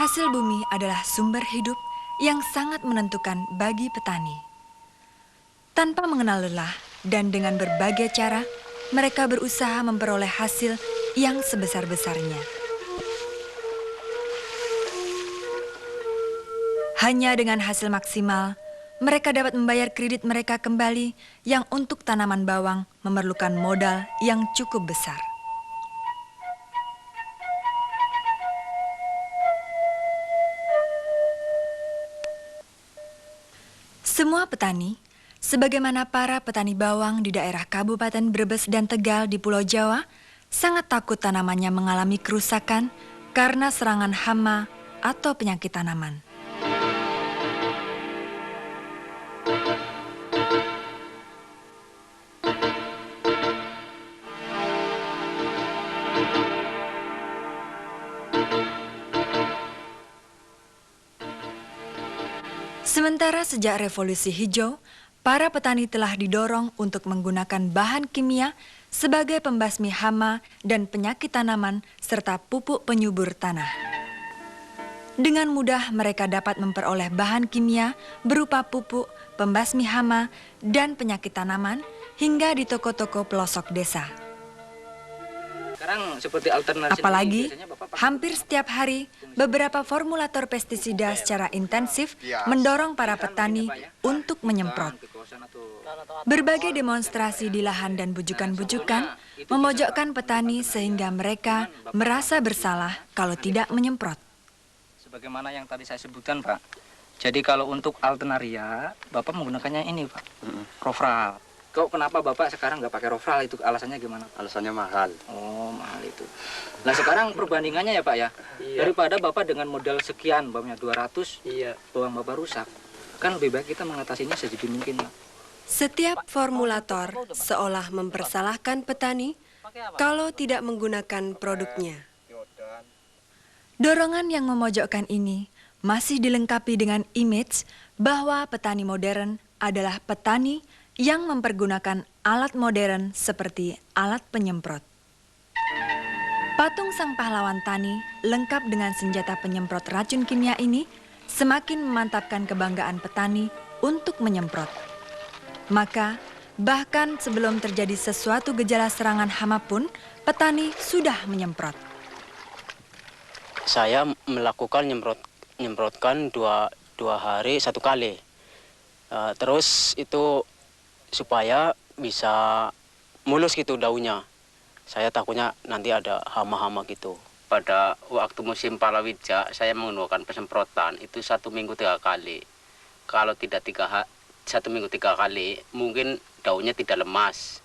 Hasil bumi adalah sumber hidup yang sangat menentukan bagi petani. Tanpa mengenal lelah dan dengan berbagai cara, mereka berusaha memperoleh hasil yang sebesar-besarnya. Hanya dengan hasil maksimal, mereka dapat membayar kredit mereka kembali yang untuk tanaman bawang memerlukan modal yang cukup besar. Semua petani, sebagaimana para petani bawang di daerah Kabupaten Brebes dan Tegal di Pulau Jawa, sangat takut tanamannya mengalami kerusakan karena serangan hama atau penyakit tanaman. Sementara sejak Revolusi Hijau, para petani telah didorong untuk menggunakan bahan kimia sebagai pembasmi hama dan penyakit tanaman serta pupuk penyubur tanah. Dengan mudah mereka dapat memperoleh bahan kimia berupa pupuk, pembasmi hama, dan penyakit tanaman hingga di toko-toko pelosok desa. Sekarang seperti alternatif. Apalagi, hampir setiap hari, beberapa formulator pestisida secara intensif mendorong para petani untuk menyemprot. Berbagai demonstrasi di lahan dan bujukan-bujukan memojokkan petani sehingga mereka merasa bersalah kalau tidak menyemprot. Sebagaimana yang tadi saya sebutkan, Pak. Jadi kalau untuk alternaria, Bapak menggunakannya ini, Pak. Rofral. Kok kenapa Bapak sekarang nggak pakai Rofral, itu alasannya gimana? Alasannya mahal. Oh, mahal itu. Nah, sekarang perbandingannya ya, Pak ya. Iya. Daripada Bapak dengan modal sekian, bawangnya 200, Iya. bawang Bapak rusak. Kan lebih baik kita mengatasinya sedikit mungkin, Pak. Setiap formulator seolah mempersalahkan petani kalau tidak menggunakan produknya. Dorongan yang memojokkan ini masih dilengkapi dengan image bahwa petani modern adalah petani yang mempergunakan alat modern seperti alat penyemprot. Patung sang pahlawan tani lengkap dengan senjata penyemprot racun kimia ini semakin memantapkan kebanggaan petani untuk menyemprot. Maka, bahkan sebelum terjadi sesuatu gejala serangan hama pun, petani sudah menyemprot. Saya melakukan nyemprotkan dua hari satu kali. Terus itu supaya bisa mulus gitu daunnya. Saya takutnya nanti ada hama-hama gitu. Pada waktu musim palawija saya menggunakan pesemprotan itu 1 minggu 3 kali. Kalau tidak 1 minggu 3 kali mungkin daunnya tidak lemas.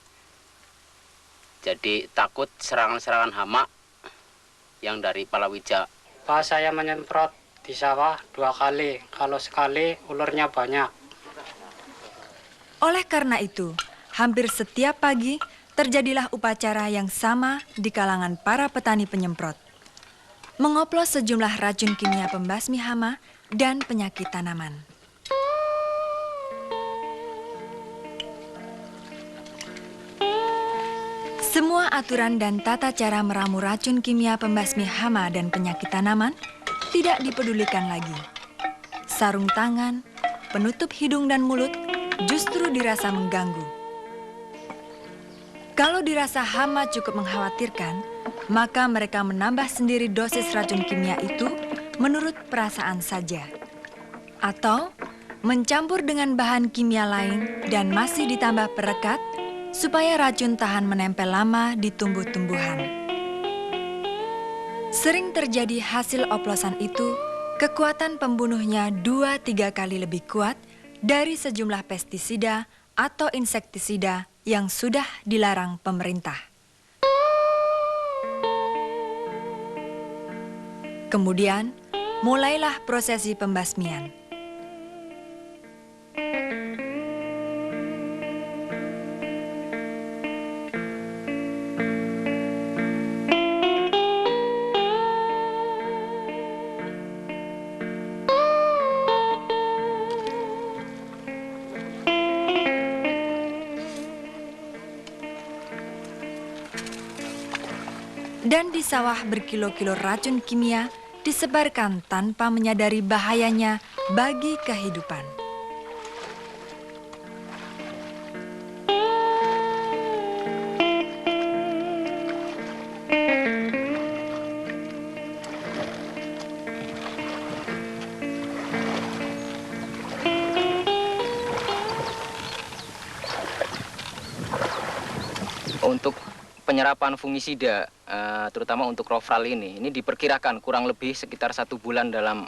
Jadi takut serangan-serangan hama yang dari palawija. Pak, saya menyemprot di sawah 2 kali. Kalau sekali ularnya banyak. Oleh karena itu, hampir setiap pagi terjadilah upacara yang sama di kalangan para petani penyemprot. Mengoplos sejumlah racun kimia pembasmi hama dan penyakit tanaman. Semua aturan dan tata cara meramu racun kimia pembasmi hama dan penyakit tanaman tidak dipedulikan lagi. Sarung tangan, penutup hidung dan mulut justru dirasa mengganggu. Kalau dirasa hama cukup mengkhawatirkan, maka mereka menambah sendiri dosis racun kimia itu menurut perasaan saja. Atau mencampur dengan bahan kimia lain dan masih ditambah perekat supaya racun tahan menempel lama di tumbuh-tumbuhan. Sering terjadi hasil oplosan itu, kekuatan pembunuhnya 2-3 kali lebih kuat dari sejumlah pestisida atau insektisida yang sudah dilarang pemerintah. Kemudian, mulailah prosesi pembasmian. Dan di sawah berkilo-kilo racun kimia disebarkan tanpa menyadari bahayanya bagi kehidupan. Untuk penyerapan fungisida, terutama untuk rofral ini diperkirakan kurang lebih sekitar 1 bulan dalam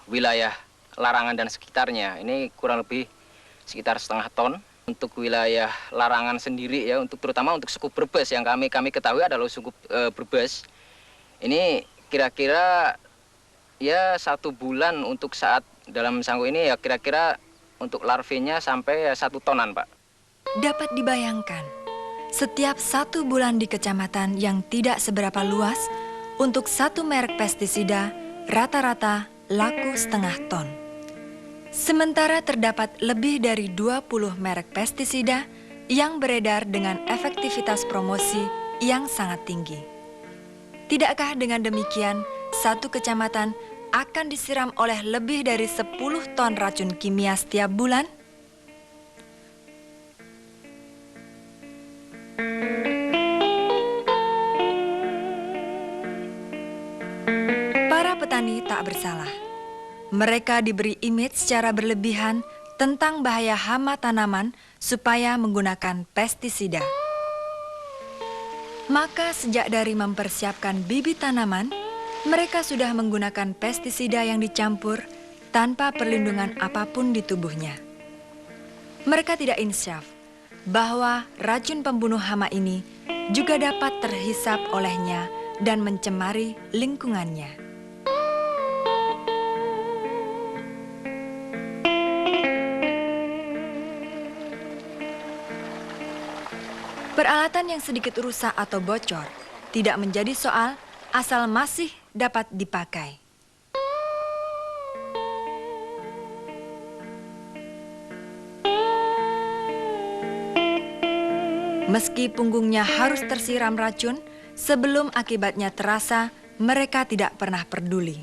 wilayah Larangan dan sekitarnya. Ini kurang lebih sekitar 0,5 ton. Untuk wilayah Larangan sendiri ya, terutama untuk suku Brebes yang kami ketahui adalah suku Brebes. Ini kira-kira ya 1 bulan untuk saat dalam sanggu ini ya kira-kira untuk larvenya sampai 1 tonan, Pak. Dapat dibayangkan, setiap 1 bulan di kecamatan yang tidak seberapa luas, untuk 1 merek pestisida rata-rata laku 0,5 ton. Sementara terdapat lebih dari 20 merek pestisida yang beredar dengan efektivitas promosi yang sangat tinggi. Tidakkah dengan demikian, 1 kecamatan akan disiram oleh lebih dari 10 ton racun kimia setiap bulan? Para petani tak bersalah. Mereka diberi image secara berlebihan tentang bahaya hama tanaman supaya menggunakan pestisida. Maka sejak dari mempersiapkan bibit tanaman, mereka sudah menggunakan pestisida yang dicampur tanpa perlindungan apapun di tubuhnya. Mereka tidak insyaf bahwa racun pembunuh hama ini juga dapat terhisap olehnya dan mencemari lingkungannya. Peralatan yang sedikit rusak atau bocor tidak menjadi soal asal masih dapat dipakai. Meski punggungnya harus tersiram racun, sebelum akibatnya terasa, mereka tidak pernah peduli.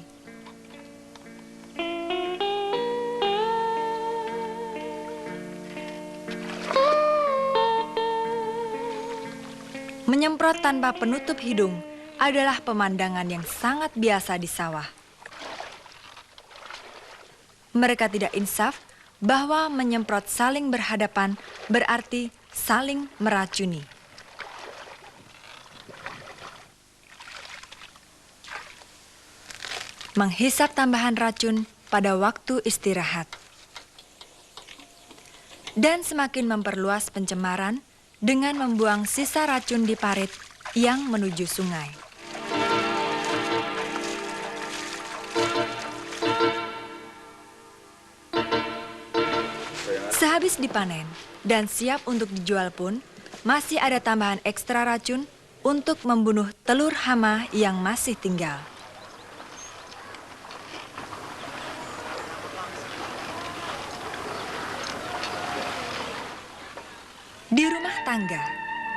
Menyemprot tanpa penutup hidung adalah pemandangan yang sangat biasa di sawah. Mereka tidak insaf bahwa menyemprot saling berhadapan berarti saling meracuni. Menghisap tambahan racun pada waktu istirahat. Dan semakin memperluas pencemaran dengan membuang sisa racun di parit yang menuju sungai. Sehabis dipanen dan siap untuk dijual pun, masih ada tambahan ekstra racun untuk membunuh telur hama yang masih tinggal. Di rumah tangga,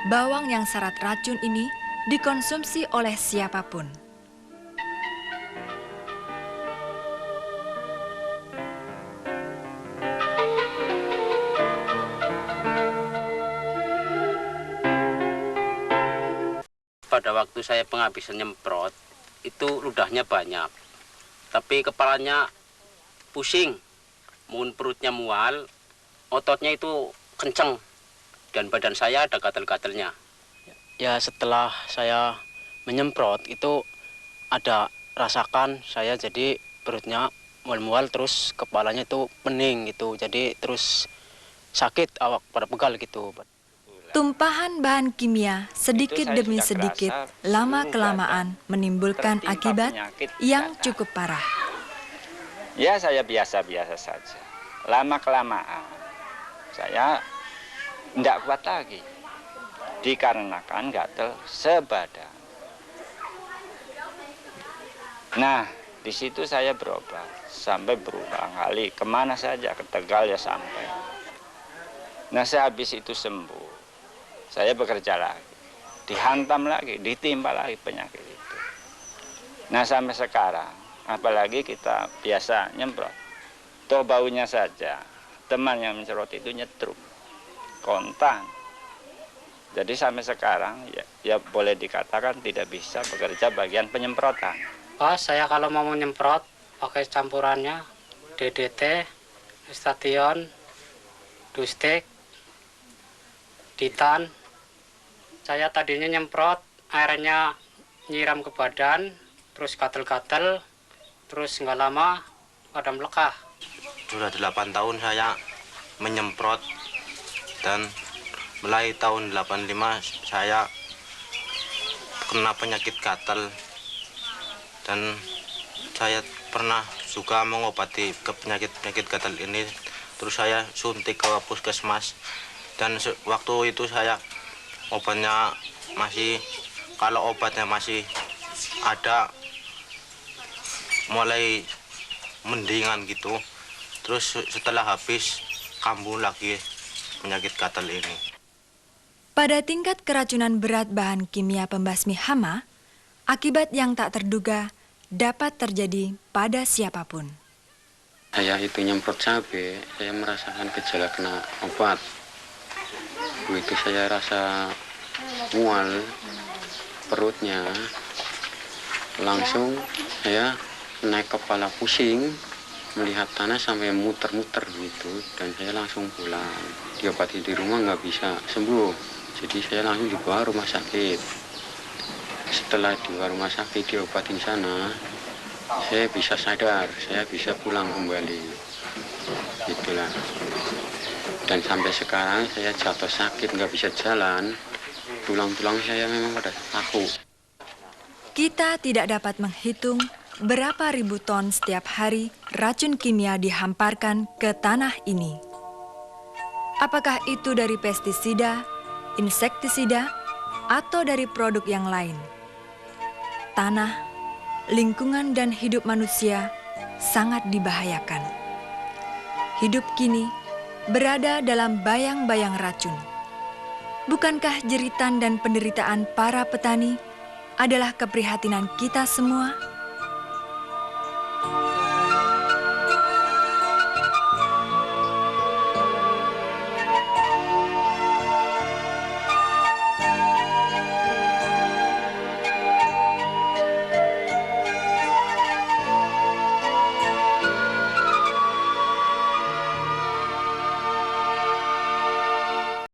bawang yang syarat racun ini dikonsumsi oleh siapapun. Pada waktu saya penghabisan nyemprot, itu ludahnya banyak. Tapi kepalanya pusing, mungkin perutnya mual, ototnya itu kenceng. Dan badan saya ada gatal-gatalnya. Ya setelah saya menyemprot itu ada rasakan saya jadi perutnya mual-mual terus kepalanya itu pening gitu. Jadi terus sakit awak pada pegal gitu. Tumpahan bahan kimia sedikit demi sedikit lama-kelamaan menimbulkan akibat yang cukup parah. Ya saya biasa-biasa saja. Lama-kelamaan saya tidak kuat lagi, dikarenakan gatal sebadan. Nah, di situ saya berobat, sampai berulang kali, kemana saja, ke Tegal ya sampai. Nah, sehabis itu sembuh, saya bekerja lagi, dihantam lagi, ditimpa lagi penyakit itu. Nah sampai sekarang, apalagi kita biasa nyemprot, toh baunya saja, teman yang mencerot itu nyetruk, kontan. Jadi sampai sekarang ya boleh dikatakan tidak bisa bekerja bagian penyemprotan. Saya kalau mau menyemprot pakai campurannya DDT, Station, Dustek, Ditan. Saya tadinya nyemprot, airnya nyiram ke badan, terus gatel-gatel, terus nggak lama padam lekah. Sudah 8 tahun saya menyemprot dan mulai tahun 85 saya kena penyakit gatal dan saya pernah juga mengobati ke penyakit gatal ini, terus saya suntik ke puskesmas dan waktu itu saya obatnya masih, kalau obatnya masih ada mulai mendingan gitu, terus setelah habis kambuh lagi penyakit gatal ini. Pada tingkat keracunan berat bahan kimia pembasmi hama, akibat yang tak terduga dapat terjadi pada siapapun. Saya itu nyemprot cabai, saya merasakan gejala kena obat. Begitu saya rasa mual perutnya, langsung saya naik kepala pusing, melihat tanah sampai muter-muter gitu, dan saya langsung pulang. Diobati di rumah nggak bisa sembuh. Jadi saya langsung dibawa rumah sakit. Setelah dibawa rumah sakit diobatin sana, saya bisa sadar, saya bisa pulang kembali. Itulah. Dan sampai sekarang saya jatuh sakit, nggak bisa jalan. Tulang-tulang saya memang pada kaku. Kita tidak dapat menghitung berapa ribu ton setiap hari racun kimia dihamparkan ke tanah ini. Apakah itu dari pestisida, insektisida, atau dari produk yang lain? Tanah, lingkungan, dan hidup manusia sangat dibahayakan. Hidup kini berada dalam bayang-bayang racun. Bukankah jeritan dan penderitaan para petani adalah keprihatinan kita semua?